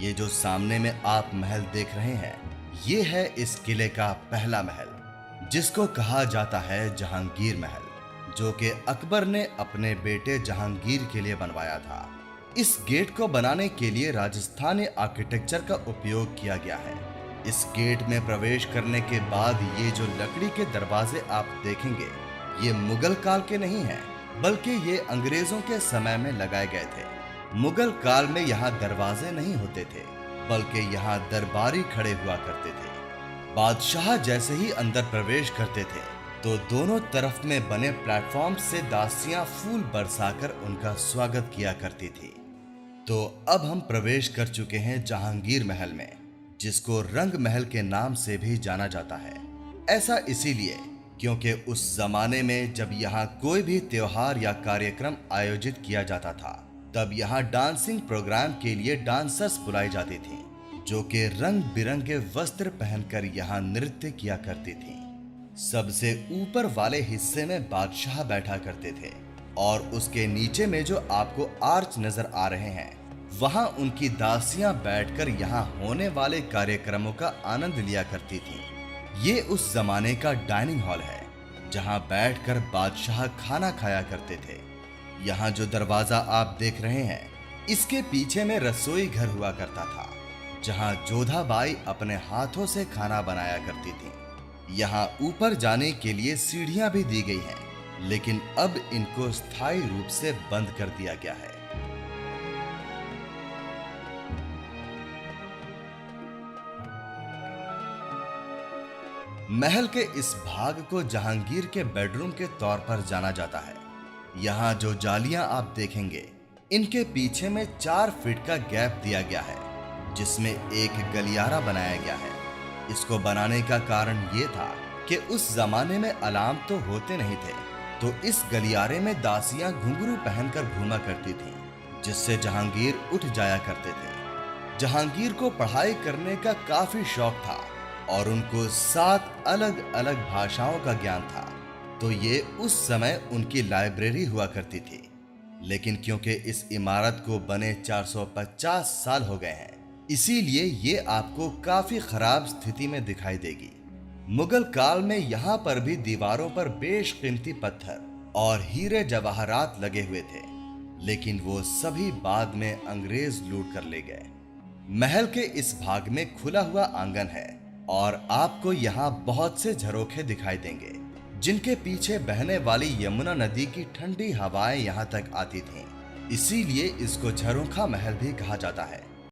ये जो सामने में आप महल देख रहे हैं, ये है इस किले का पहला महल, जिसको कहा जाता है जहांगीर महल, जो कि अकबर ने अपने बेटे जहांगीर के लिए बनवाया था। इस गेट को बनाने के लिए राजस्थानी आर्किटेक्चर का उपयोग किया गया है। इस गेट में प्रवेश करने के बाद ये जो लकड़ी के दरवाजे आप देखेंगे, ये मुगल काल के नहीं हैं, बल्कि ये अंग्रेजों के समय में लगाए गए थे। मुगल काल में यहाँ दरवाजे नहीं होते थे, बल्कि यहाँ दरबारी खड़े हुआ करते थे। बादशाह जैसे ही अंदर प्रवेश करते थे तो दोनों तरफ में बने प्लेटफॉर्म से दासियां फूल बरसाकर उनका स्वागत किया करती थी। तो अब हम प्रवेश कर चुके हैं जहांगीर महल में, जिसको रंग महल के नाम से भी जाना जाता है। ऐसा इसीलिए क्योंकि उस जमाने में जब यहाँ कोई भी त्योहार या कार्यक्रम आयोजित किया जाता था, तब यहाँ डांसिंग प्रोग्राम के लिए डांसर्स बुलाई जाती थी, जो कि रंग बिरंगे वस्त्र पहनकर यहाँ नृत्य किया करती थी। सबसे ऊपर वाले हिस्से में बादशाह बैठा करते थे और उसके नीचे में जो आपको आर्च नजर आ रहे हैं, वहां उनकी दासियां बैठकर यहाँ होने वाले कार्यक्रमों का आनंद लिया करती थी। ये उस जमाने का डाइनिंग हॉल है, जहां बैठकर बादशाह खाना खाया करते थे। यहाँ जो दरवाजा आप देख रहे हैं, इसके पीछे में रसोई घर हुआ करता था, जहां जोधाबाई अपने हाथों से खाना बनाया करती थी। यहाँ ऊपर जाने के लिए सीढ़ियां भी दी गई हैं, लेकिन अब इनको स्थायी रूप से बंद कर दिया गया है। महल के इस भाग को जहांगीर के बेडरूम के तौर पर जाना जाता है। यहाँ जो जालियां आप देखेंगे, इनके पीछे में 4 फीट का गैप दिया गया है, जिसमें एक गलियारा बनाया गया है। इसको बनाने का कारण ये था कि उस जमाने में अलार्म तो होते नहीं थे, तो इस गलियारे में दासियां घुंघरू पहनकर घूमा करती थीं, जिससे जहांगीर उठ जाया करते थे। जहांगीर को पढ़ाई करने का काफी शौक था और उनको 7 अलग अलग भाषाओं का ज्ञान था, तो ये उस समय उनकी लाइब्रेरी हुआ करती थी। लेकिन क्योंकि इस इमारत को बने 450 साल हो गए हैं, इसीलिए ये आपको काफी खराब स्थिति में दिखाई देगी। मुगल काल में यहाँ पर भी दीवारों पर बेशकीमती पत्थर और हीरे जवाहरात लगे हुए थे, लेकिन वो सभी बाद में अंग्रेज लूट कर ले गए। महल के इस भाग में खुला हुआ आंगन है और आपको यहाँ बहुत से झरोखे दिखाई देंगे, जिनके पीछे बहने वाली यमुना नदी की ठंडी हवाएं यहाँ तक आती थीं। इसीलिए इसको झरोखा महल भी कहा जाता है।